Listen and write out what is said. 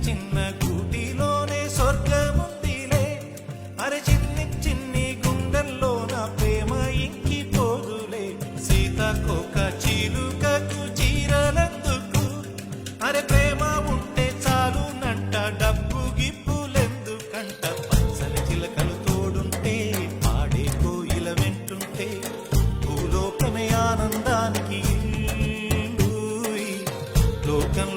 చిన్న గూటిలోనే స్వర్గముందిలే. అరే చిన్ని చిన్ని గుండెల్లో నా ప్రేమ ఇంకిపోదులే. సీతకొక చిలుకకు చీరలందుకు, అరే ప్రేమ ఉంటే చాలు నంట, డబ్బు గిప్పులెందుకంట. పచ్చని చిలకలు తోడుంటే, పాడే కోయిల వెంటుంటే, భూలోకమే ఆనందానికి ఇల్లు. లోకంలో